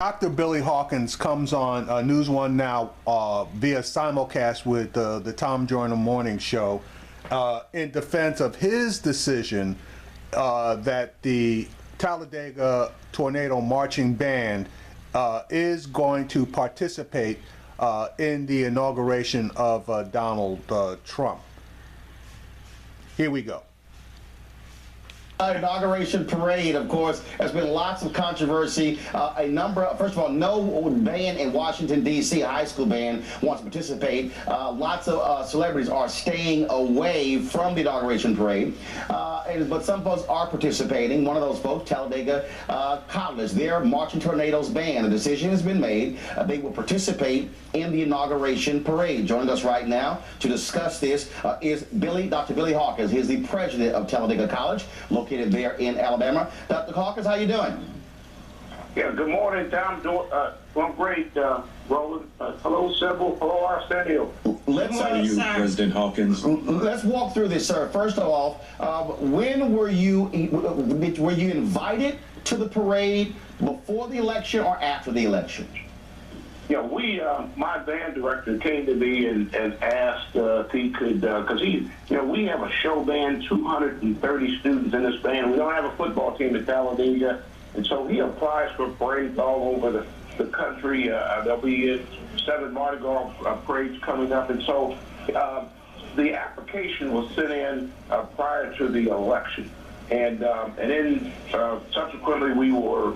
Dr. Billy Hawkins comes on News One Now via simulcast with the Tom Joyner Morning Show in defense of his decision that the Talladega Tornado Marching Band is going to participate in the inauguration of Donald Trump. Here we go. Inauguration parade, of course, there's been lots of controversy. First of all, no band in Washington, D.C., a high school band, wants to participate. Lots of celebrities are staying away from the inauguration parade. But some folks are participating. One of those folks, Talladega College, their Marching Tornadoes band. The decision has been made. They will participate in the inauguration parade. Joining us right now to discuss this is Dr. Billy Hawkins. He is the president of Talladega College, located there in Alabama. Dr. Hawkins, how you doing? Yeah, good morning, Tom. Doing great, Roland. Hello, Sybil. Hello, Arsenio. Let's President Hawkins. Let's walk through this, sir. First of all, when were you invited to the parade, before the election or after the election? Yeah, my band director came to me and asked if he could, because we have a show band, 230 students in this band. We don't have a football team at Talladega, and so he applies for parades all over the country. There'll be 7 Mardi Gras parades coming up, and so the application was sent in prior to the election. And then subsequently we were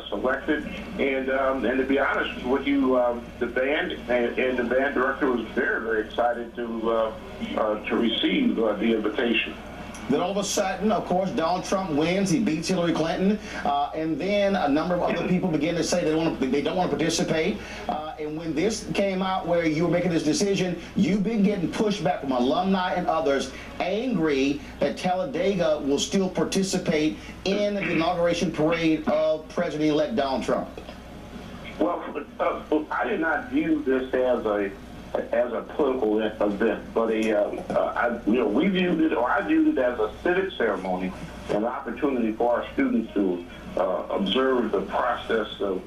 selected, and to be honest with you, the band and the band director was very, very excited to receive the invitation. Then all of a sudden, of course, Donald Trump wins. He beats Hillary Clinton, and then a number of other people begin to say they don't want to participate. And when this came out, where you were making this decision, you've been getting pushback from alumni and others, angry that Talladega will still participate in the inauguration parade of President-elect Donald Trump. Well, I did not view this as a political event, but I viewed it as a civic ceremony, an opportunity for our students to observe the process of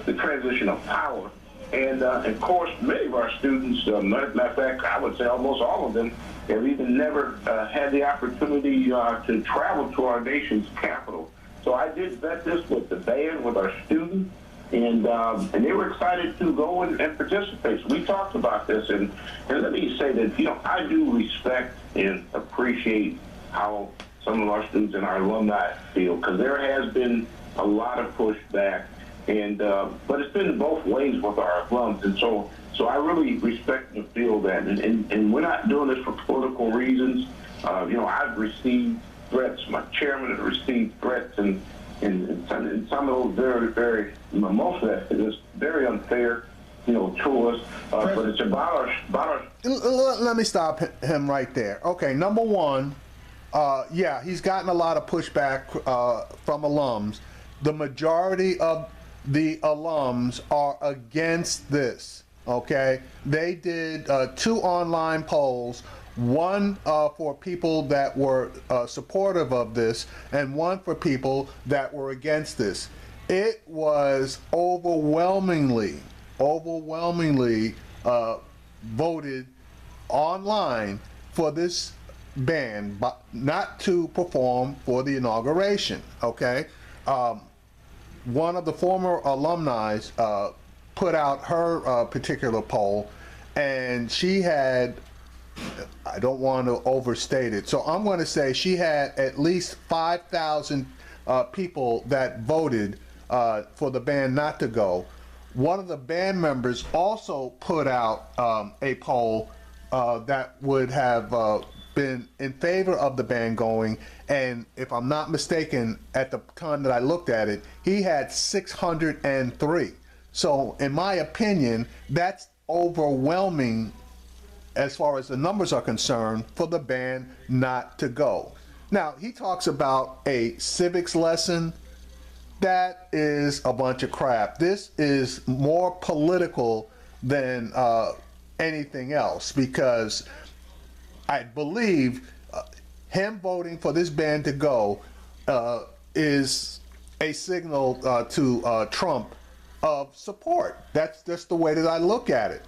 the transition of power. And of course, many of our students, matter of fact, I would say almost all of them, have even never had the opportunity to travel to our nation's capital. So I did vet this with the band, with our students, and they were excited to go and participate. So we talked about this, and let me say that, I do respect and appreciate how some of our students and our alumni feel, because there has been a lot of pushback, and but it's been both ways with our alums, and so I really respect and feel that, and we're not doing this for political reasons. I've received threats. My chairman has received threats, and some of those very, most of that is very unfair, to us. But it's about our. Let me stop him right there. Okay, number one, yeah, he's gotten a lot of pushback from alums. The majority of the alums are against this. Okay, they did 2 online polls. One for people that were supportive of this, and one for people that were against this. It was overwhelmingly voted online for this band, but not to perform for the inauguration. Okay, one of the former alumni put out her particular poll, and she had, I don't want to overstate it, so I'm going to say she had at least 5,000 people that voted for the band not to go. One of the band members also put out a poll that would have been in favor of the band going, and if I'm not mistaken, at the time that I looked at it, he had 603. So in my opinion, that's overwhelming as far as the numbers are concerned for the band not to go. Now, he talks about a civics lesson. That is a bunch of crap. This is more political than anything else, because I believe him voting for this band to go is a signal to Trump of support. That's just the way that I look at it.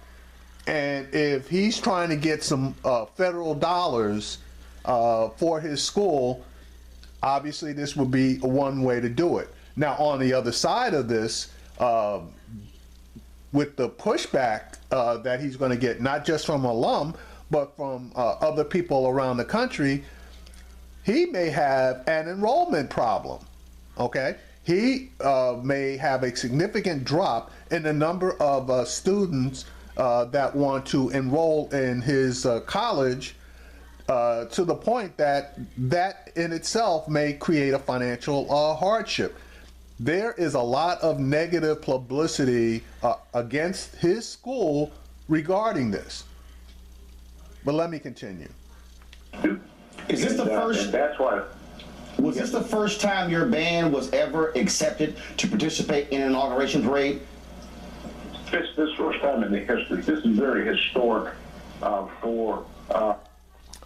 And if he's trying to get some federal dollars for his school, obviously this would be one way to do it. Now, on the other side of this, with the pushback that he's going to get, not just from alum, but from other people around the country, he may have an enrollment problem, okay? He may have a significant drop in the number of students that want to enroll in his college, to the point that that in itself may create a financial hardship. There is a lot of negative publicity against his school regarding this. But let me continue. Is this the first? That's why. Was this the first time your band was ever accepted to participate in an inauguration parade? It's this first time in the history. This is very historic for.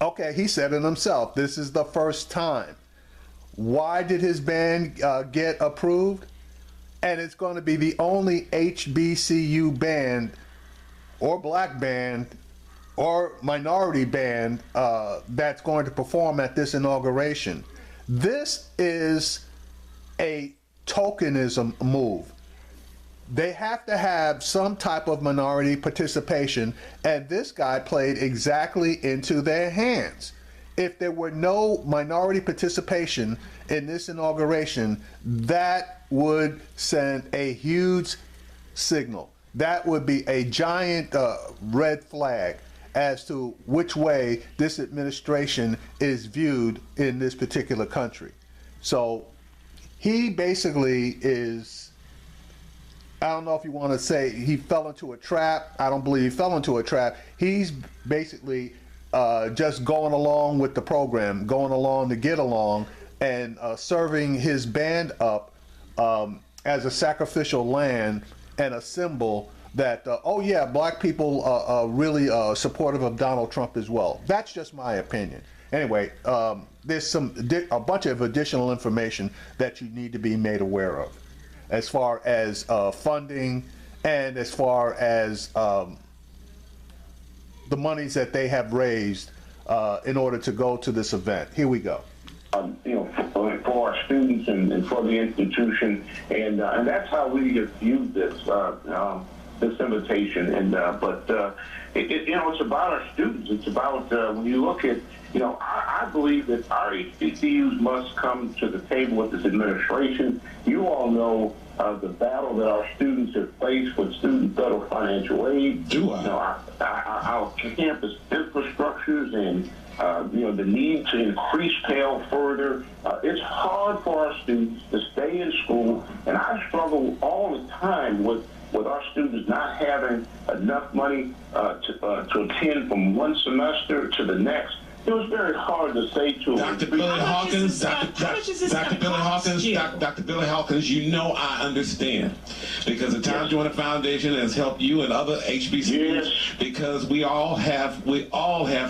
Okay, he said it himself. This is the first time. Why did his band get approved? And it's going to be the only HBCU band or black band or minority band that's going to perform at this inauguration. This is a tokenism move. They have to have some type of minority participation, and this guy played exactly into their hands. If there were no minority participation in this inauguration, that would send a huge signal. That would be a giant red flag as to which way this administration is viewed in this particular country. So he basically is, I don't know if you want to say he fell into a trap. I don't believe he fell into a trap. He's basically just going along with the program, going along to get along, and serving his band up as a sacrificial lamb and a symbol that, oh yeah, black people are really supportive of Donald Trump as well. That's just my opinion. Anyway, there's a bunch of additional information that you need to be made aware of, as far as funding and as far as the monies that they have raised in order to go to this event. Here we go. For our students and for the institution, and that's how we have viewed this this invitation. But it's about our students. It's about when you look at, I believe that our HBCUs must come to the table with this administration. You all know the battle that our students have faced with student federal financial aid. Our campus infrastructures and the need to increase Pell further. It's hard for our students to stay in school, and I struggle all the time with our students not having enough money to attend from one semester to the next. It was very hard to say to Dr. Billy Hawkins, Dr. Billy Hawkins, I understand, because the Time Joiner Foundation has helped you and other HBCUs, because we all have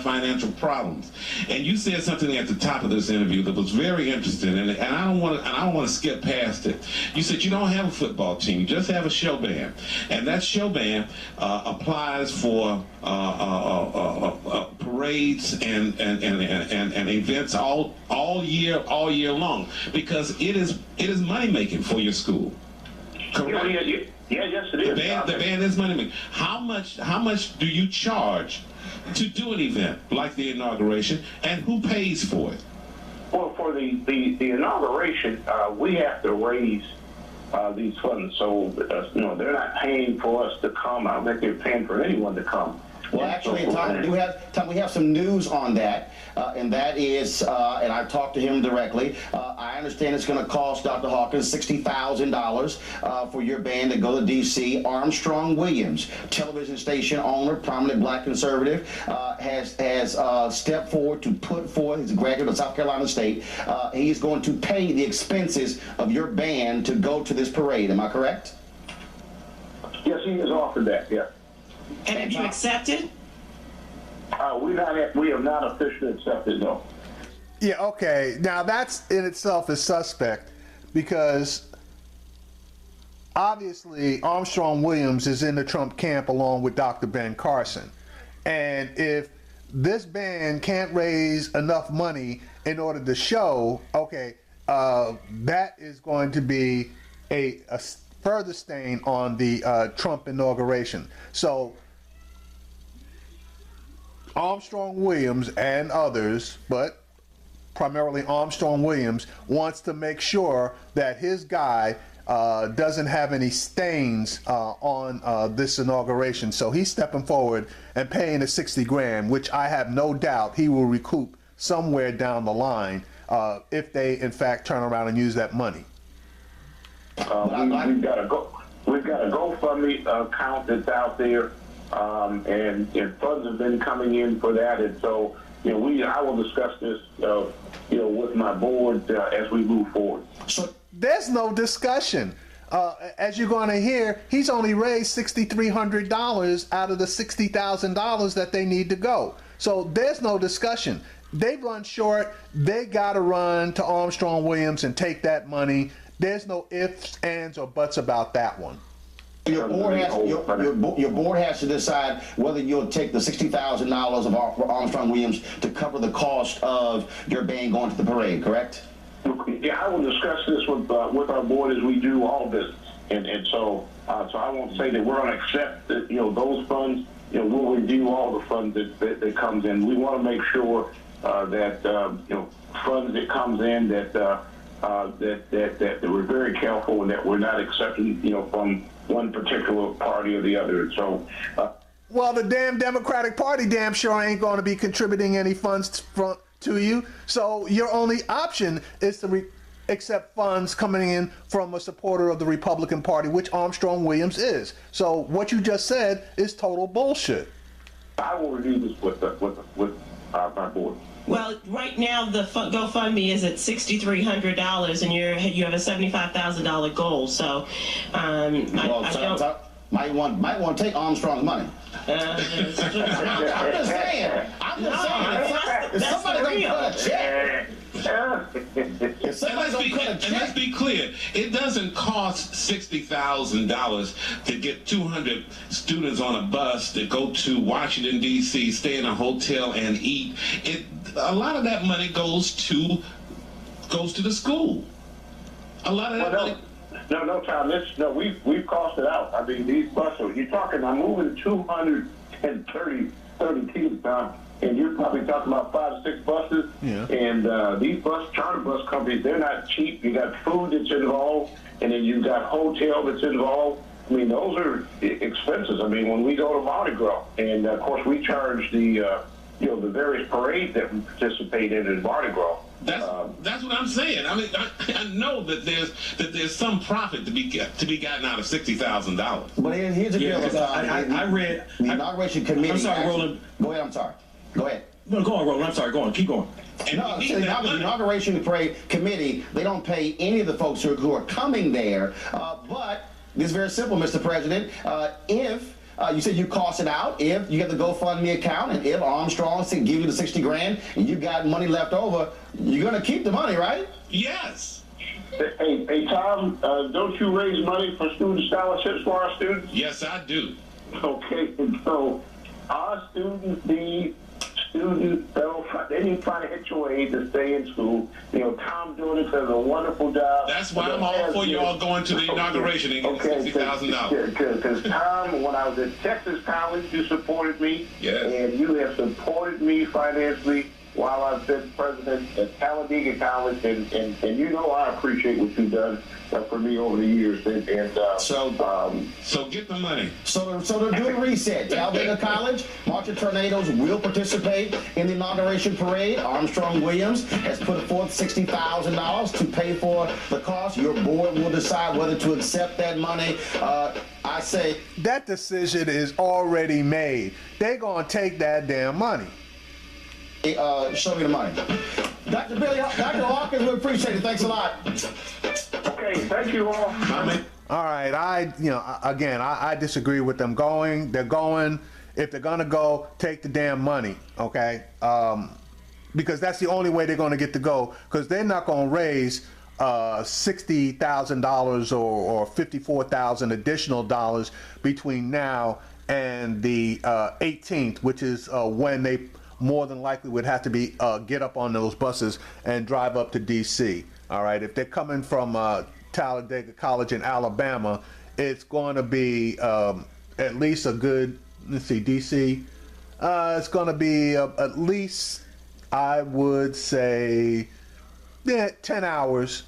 financial problems. And you said something at the top of this interview that was very interesting, and I don't want to skip past it. You said you don't have a football team, you just have a show band, and that show band applies for parades and events all year long, because it is money making for your school. Correct? Yes, it is. The band is money making. How much do you charge to do an event like the inauguration, and who pays for it? Well, for the inauguration, we have to raise these funds, so they're not paying for us to come. I don't think they're paying for anyone to come. Well, actually, Tom, we have some news on that, and that is, and I've talked to him directly. I understand it's going to cost Dr. Hawkins $60,000 for your band to go to D.C. Armstrong Williams, television station owner, prominent black conservative, has stepped forward to put forth. He's a graduate of South Carolina State. He's going to pay the expenses of your band to go to this parade. Am I correct? Yes, he has offered that. Yeah. And have you accepted? We have not officially accepted, no. Yeah, okay. Now that's in itself is suspect, because obviously Armstrong Williams is in the Trump camp along with Dr. Ben Carson. And if this band can't raise enough money in order to show, okay, that is going to be a further stain on the Trump inauguration. So Armstrong Williams and others, but primarily Armstrong Williams, wants to make sure that his guy doesn't have any stains on this inauguration. So he's stepping forward and paying the 60 grand, which I have no doubt he will recoup somewhere down the line if they in fact turn around and use that money. We've got a GoFundMe account that's out there, and funds have been coming in for that, and so I will discuss this with my board as we move forward. So there's no discussion. As you're going to hear, he's only raised $6,300 out of the $60,000 that they need to go. So there's no discussion. They run short. They got to run to Armstrong Williams and take that money. There's no ifs, ands, or buts about that one. Your board has to decide whether you'll take the $60,000 of Armstrong Williams to cover the cost of your band going to the parade, correct? Yeah, I will discuss this with our board as we do all business, and so I won't say that we're going to accept those funds. We'll review all the funds that comes in. We want to make sure that funds that comes in that we're very careful and that we're not accepting from one particular party or the other. So. Well, the damn Democratic Party damn sure ain't going to be contributing any funds to you. So your only option is to accept funds coming in from a supporter of the Republican Party, which Armstrong Williams is. So what you just said is total bullshit. I will review this with my board. Well, right now the GoFundMe is at $6,300, and you have a $75,000 goal. So, might want to take Armstrong's money. I'm just saying. If somebody gonna cut a check. And let's be clear, it doesn't cost $60,000 to get 200 students on a bus to go to Washington, D.C., stay in a hotel and eat. A lot of that money goes to the school. A lot of that money. No, Tom. We've costed out. I mean, these buses. You're talking. I'm moving 230 kids, Tom. And you're probably talking about 5 or 6 buses. Yeah. And these charter bus companies, they're not cheap. You got food that's involved, and then you've got hotel that's involved. I mean, those are expenses. I mean, when we go to Mardi Gras, and of course we charge the various parades that we participate in Mardi Gras. That's what I'm saying. I mean, I know that there's some profit to be gotten out of $60,000. But here's the deal. I read the inauguration committee. I'm sorry, Roland. Go ahead. I'm sorry. Go ahead. No, go on, Roland. I'm sorry. Go on. Keep going. No, the inauguration parade committee, they don't pay any of the folks who are coming there. But it's very simple, Mr. President. If you said you cost it out, if you get the GoFundMe account, and if Armstrong give you the 60 grand and you got money left over, you're going to keep the money, right? Yes. Hey, Tom, don't you raise money for student scholarships for our students? Yes, I do. Okay, so our students need they need financial aid to stay in school. Tom Jordan does a wonderful job. That's why I'm all for you all going to the inauguration and getting $60,000. Because Tom, when I was at Texas College, you supported me. Yes. And you have supported me financially while I've been president at Talladega College, and I appreciate what you've done for me over the years. So get the money. So to do a reset, Talladega College, March of Tornadoes will participate in the inauguration parade. Armstrong Williams has put forth $60,000 to pay for the cost. Your board will decide whether to accept that money. I say that decision is already made. They're gonna take that damn money. Show me the money. Dr. Hawkins, we appreciate it. Thanks a lot. Okay, thank you all. All right, I disagree with them going. They're going. If they're gonna go, take the damn money, okay? Because that's the only way they're gonna get to go. Because they're not gonna raise $60,000 or $54,000 additional dollars between now and the 18th, which is when they more than likely would have to be get up on those buses and drive up to DC. All right, if they're coming from Talladega College in Alabama, it's going to be at least a good, let's see, DC. It's going to be at least, I would say, 10 hours.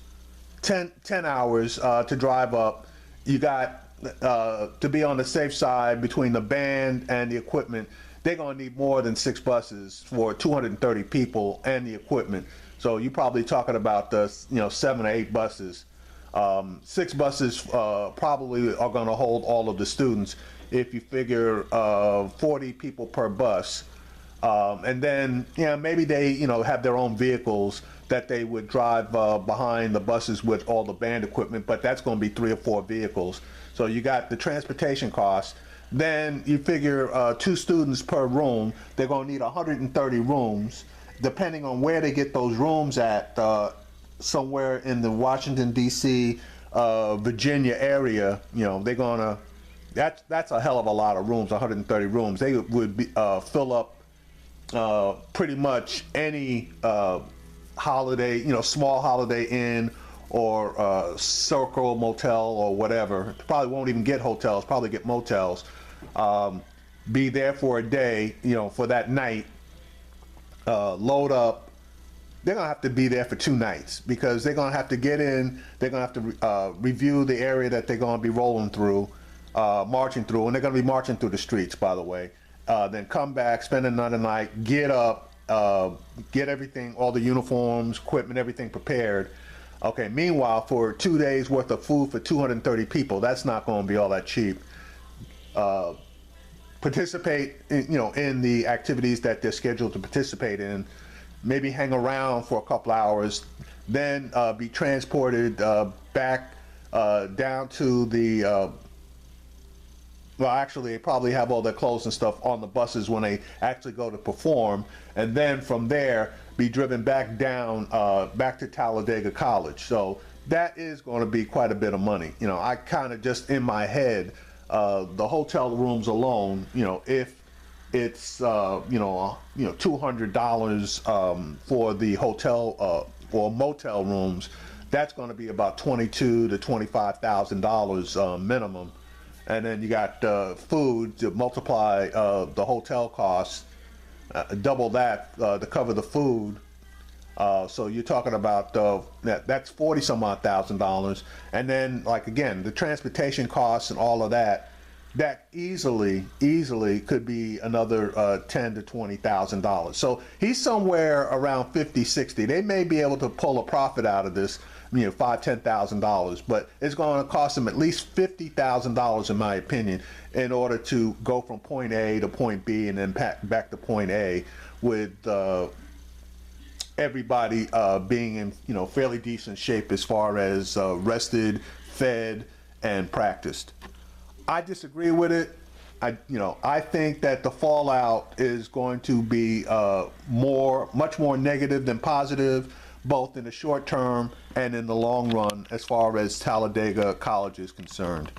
10 hours to drive up. You got to be on the safe side between the band and the equipment. They're going to need more than 6 buses for 230 people and the equipment. So you're probably talking about 7 or 8 buses. 6 buses probably are going to hold all of the students if you figure 40 people per bus. And then maybe they have their own vehicles that they would drive behind the buses with all the band equipment, but that's going to be 3 or 4 vehicles. So you got the transportation costs. Then you figure 2 students per room. They're going to need 130 rooms, depending on where they get those rooms at. Somewhere in the Washington D.C., Virginia area, they're going to. That's a hell of a lot of rooms. 130 rooms. They would be, fill up pretty much any holiday, small Holiday Inn or Circle Motel or whatever. Probably won't even get hotels. Probably get motels. Be there for a day, for that night. Load up. They're gonna have to be there for 2 nights because they're gonna have to get in. They're gonna have to review the area that they're gonna be rolling through, marching through, and they're gonna be marching through the streets, by the way. Then come back, spend another night, get up, get everything, all the uniforms, equipment, everything prepared. Okay, meanwhile, for 2 days worth of food for 230 people, that's not going to be all that cheap. Participate in the activities that they're scheduled to participate in, maybe hang around for a couple hours, then be transported back down to the well, actually, they probably have all their clothes and stuff on the buses when they actually go to perform, and then from there be driven back down back to Talladega College. So that is going to be quite a bit of money. I kind of just in my head, the hotel rooms alone, if it's $200 for the hotel or motel rooms, that's going to be about $22,000 to $25,000 minimum. And then you got food to multiply the hotel costs, double that to cover the food. So you're talking about that's $40-some odd thousand. And then, like again, the transportation costs and all of that, that easily could be another $10,000 to $20,000. So he's somewhere around 50, 60. They may be able to pull a profit out of this, $5,000, $10,000, but it's going to cost them at least $50,000, in my opinion, in order to go from point A to point B and then back to point A with everybody being in fairly decent shape as far as rested, fed, and practiced. I disagree with it. I think that the fallout is going to be much more negative than positive, both in the short term and in the long run, as far as Talladega College is concerned.